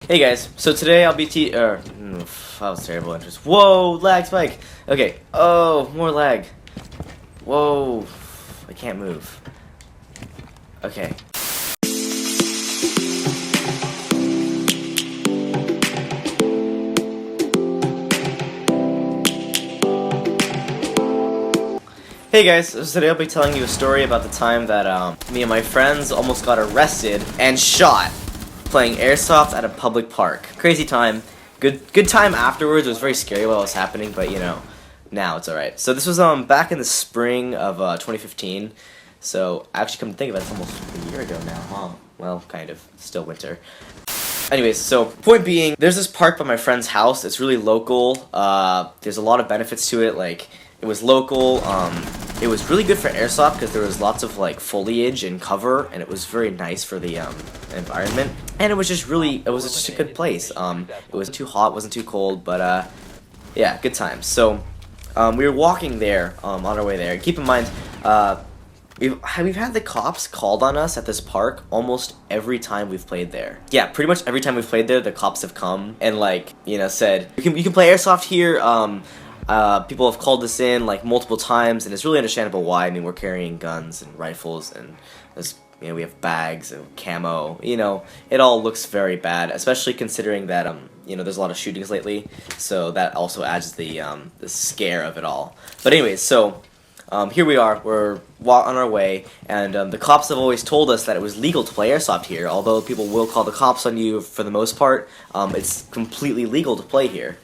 Hey guys, so today I'll be that was terrible interest. Whoa, lag spike. Okay. Oh, more lag. Whoa, I can't move. Okay. Hey guys, so today I'll be telling you a story about the time that me and my friends almost got arrested and shot playing airsoft at a public park. Crazy time. Good time afterwards. It was very scary while it was happening, but you know, now it's alright. So this was back in the spring of 2015. So actually, come to think of it, it's almost a year ago now, huh? Well, kind of. Still winter. Anyways, so point being, there's this park by my friend's house. It's really local. There's a lot of benefits to it. Like, it was local. It was really good for airsoft because there was lots of like foliage and cover, and it was very nice for the environment. And it was just just a good place. It was too hot, wasn't too cold, but yeah, good times. So we were walking there on our way there. Keep in mind, we've had the cops called on us at this park almost every time we've played there. Yeah, pretty much every time we've played there, the cops have come and like, you know, said you can play airsoft here. People have called us in like multiple times, and it's really understandable why. I mean, we're carrying guns and rifles, and you know, we have bags and camo. You know, it all looks very bad, especially considering that you know, there's a lot of shootings lately, so that also adds the scare of it all. But anyways, so here we are. We're on our way, and the cops have always told us that it was legal to play airsoft here. Although people will call the cops on you for the most part, it's completely legal to play here.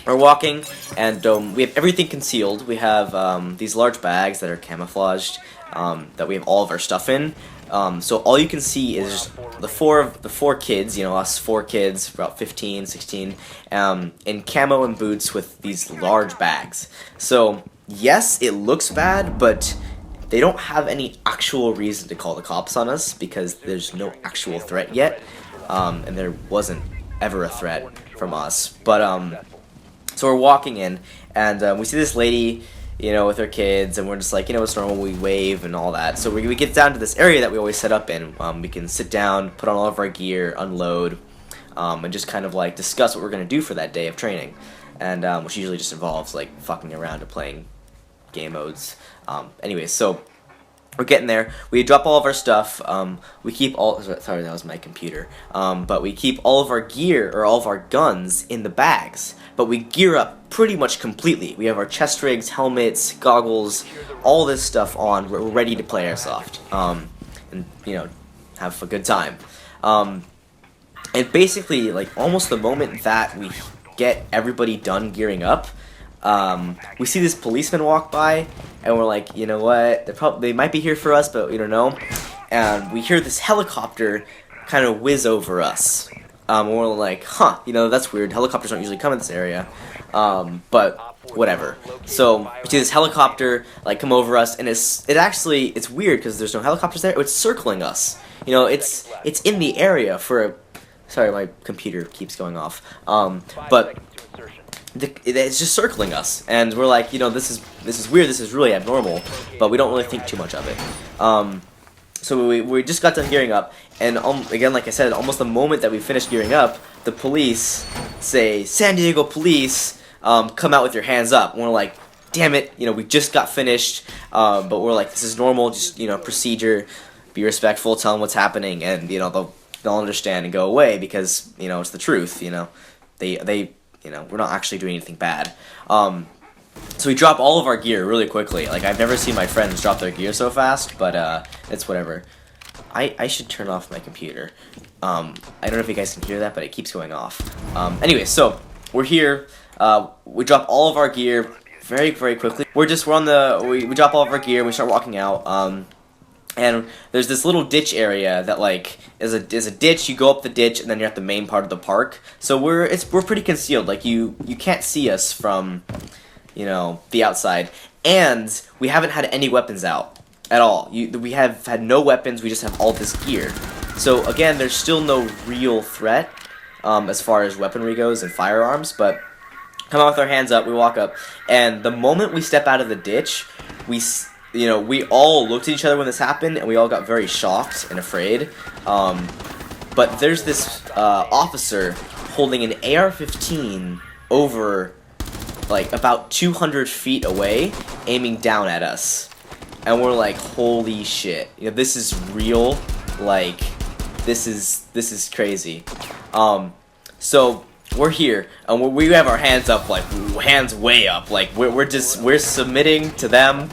We're walking, and we have everything concealed. We have these large bags that are camouflaged, that we have all of our stuff in. So all you can see is the four kids, you know, us four kids, about 15, 16, in camo and boots with these large bags. So yes, it looks bad, but they don't have any actual reason to call the cops on us because there's no actual threat yet, and there wasn't ever a threat from us. But so we're walking in, and we see this lady, you know, with her kids, and we're just like, you know, it's normal, we wave and all that. So we get down to this area that we always set up in. We can sit down, put on all of our gear, unload, and just kind of like discuss what we're going to do for that day of training. And which usually just involves like fucking around and playing game modes. Anyways, so we're getting there. We drop all of our stuff. We keep all. Sorry, that was my computer. But we keep all of our gear or all of our guns in the bags. But we gear up pretty much completely. We have our chest rigs, helmets, goggles, all this stuff on. We're ready to play airsoft. And you know, have a good time. And basically, like almost the moment that we get everybody done gearing up, we see this policeman walk by, and we're like, you know what? They might be here for us, but we don't know. And we hear this helicopter kind of whiz over us. And we're like, huh, you know, that's weird. Helicopters don't usually come in this area, but whatever. So we see this helicopter like come over us, and it's weird because there's no helicopters there. It's circling us. You know, it's in the area for. Sorry, my computer keeps going off. But it's just circling us, and we're like, you know, this is weird. This is really abnormal, but we don't really think too much of it. So we just got done gearing up, and again, like I said, almost the moment that we finished gearing up, the police say, "San Diego police, come out with your hands up." And we're like, "Damn it, you know, we just got finished," but we're like, "This is normal, just, you know, procedure. Be respectful, tell them what's happening, and you know, they'll understand and go away because, you know, it's the truth. You know, they you know, we're not actually doing anything bad." So we drop all of our gear really quickly. Like, I've never seen my friends drop their gear so fast, but it's whatever. I should turn off my computer. I don't know if you guys can hear that, but it keeps going off. Anyway, so we're here. We drop all of our gear very, very quickly. We drop all of our gear and we start walking out. And there's this little ditch area that like is a ditch. You go up the ditch, and then you're at the main part of the park. So we're pretty concealed. Like you can't see us from, you know, the outside. And we haven't had any weapons out at all. We have had no weapons. We just have all this gear. So again, there's still no real threat as far as weaponry goes and firearms. But come out with our hands up. We walk up, and the moment we step out of the ditch, you know, we all looked at each other when this happened, and we all got very shocked and afraid. but there's this officer holding an AR-15 over, like, about 200 feet away, aiming down at us. And we're like, holy shit, you know, this is real, like, this is crazy. So we're here, and we have our hands up, like, hands way up, like, we're submitting to them.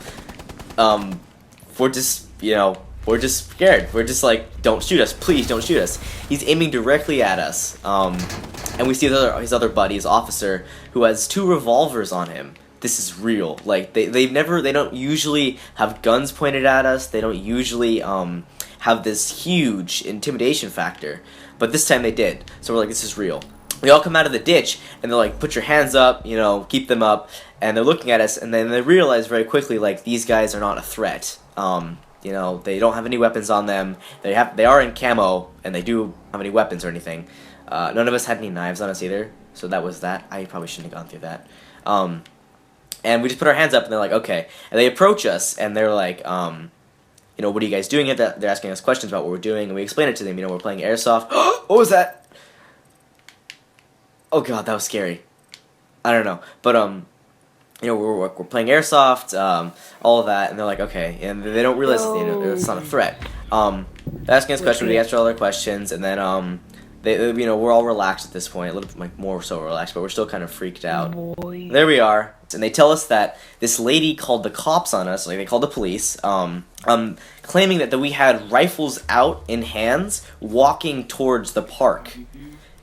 We're just, you know, we're just scared. We're just like, don't shoot us, please don't shoot us. He's aiming directly at us, and we see his other buddy, his officer, who has 2 revolvers on him. This is real. Like, they don't usually have guns pointed at us. They don't usually have this huge intimidation factor, but this time they did. So we're like, this is real. We all come out of the ditch, and they're like, put your hands up, you know, keep them up, and they're looking at us, and then they realize very quickly, like, these guys are not a threat. You know, they don't have any weapons on them. They are in camo, and they do have any weapons or anything. None of us had any knives on us either, so that was that. I probably shouldn't have gone through that. And we just put our hands up, and they're like, okay. And they approach us, and they're like, you know, what are you guys doing? They're asking us questions about what we're doing, and we explain it to them. You know, we're playing Airsoft. What was that? Oh god, that was scary. I don't know, but you know, we're playing Airsoft, all of that, and they're like, okay, and they don't realize that, you know, it's not a threat. They're asking us questions, we answer all their questions, and then they you know, we're all relaxed at this point, a little bit like more so relaxed, but we're still kind of freaked out. There we are, and they tell us that this lady called the cops on us, like they called the police, claiming that we had rifles out in hands, walking towards the park.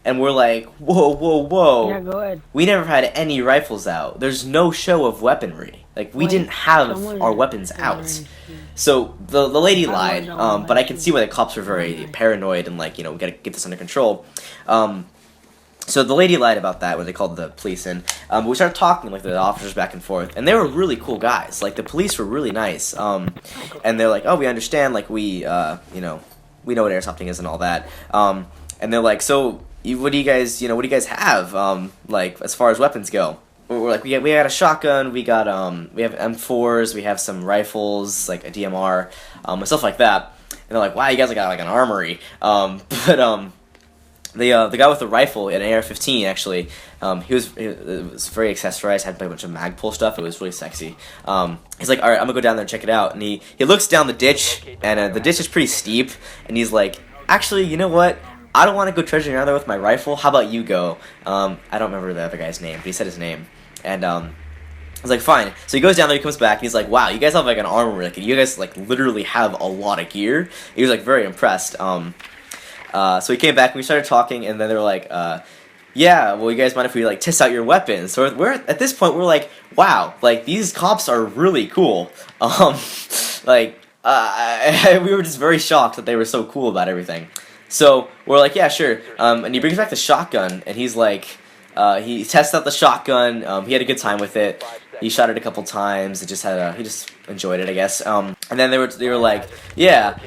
And we're like, whoa, whoa, whoa. Yeah, go ahead. We never had any rifles out. There's no show of weaponry. Like, we didn't have our weapons out. So, the lady lied, but I can see why the cops were very paranoid and like, you know, we gotta get this under control. So the lady lied about that when they called the police in. But we started talking, like, the officers back and forth, and they were really cool guys. Like, the police were really nice. And they're like, oh, we understand, like, you know, we know what airsofting is and all that. And they're like, so, what do you guys have, like, as far as weapons go? We're like, we got a shotgun, we have M4s, we have some rifles, like a DMR, and stuff like that. And they're like, wow, you guys got, like, an armory. The guy with the rifle, an AR-15, actually, it was very accessorized, had a bunch of Magpul stuff. It was really sexy. He's like, all right, I'm gonna go down there and check it out. And he looks down the ditch, and the ditch is pretty steep. And he's like, actually, you know what? I don't want to go treasuring around there with my rifle. How about you go? I don't remember the other guy's name, but he said his name. And I was like, fine. So he goes down there, he comes back, and he's like, wow, you guys have like an armory. Like, you guys like literally have a lot of gear. He was like very impressed. So he came back and we started talking, and then they were like, yeah, well, you guys mind if we like test out your weapons? So we're at this point we're like, wow, like these cops are really cool. We were just very shocked that they were so cool about everything. So we're like, yeah, sure. And he brings back the shotgun, and he's like, he tests out the shotgun. He had a good time with it. He shot it a couple times. He just enjoyed it, I guess. And then they were like, yeah,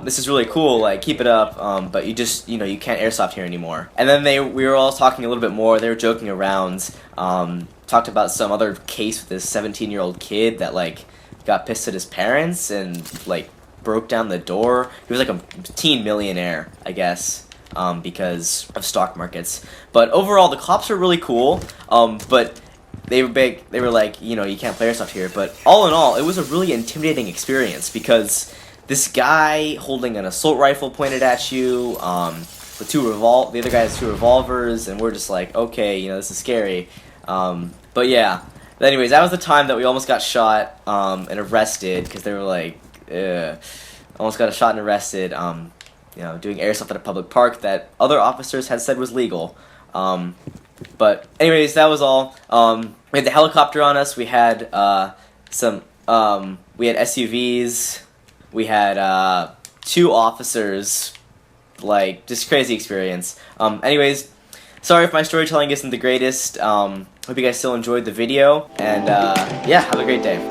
this is really cool. Like, keep it up. But you can't airsoft here anymore. And then we were all talking a little bit more. They were joking around. Talked about some other case with this 17-year-old kid that like got pissed at his parents and like broke down the door. He was like a teen millionaire, I guess, because of stock markets. But overall, the cops were really cool. But they were big. They were like, you can't play airsoft here. But all in all, it was a really intimidating experience because this guy holding an assault rifle pointed at you, the other guy has 2 revolvers, and we're just like, okay, this is scary. But yeah. But anyways, that was the time that we almost got shot and arrested because they were like, almost got shot and arrested. Doing airsoft at a public park that other officers had said was legal. But anyways, that was all. We had the helicopter on us. We had we had SUVs. We had 2 officers. Like, just crazy experience. Anyways, sorry if my storytelling isn't the greatest. Hope you guys still enjoyed the video. And yeah, have a great day.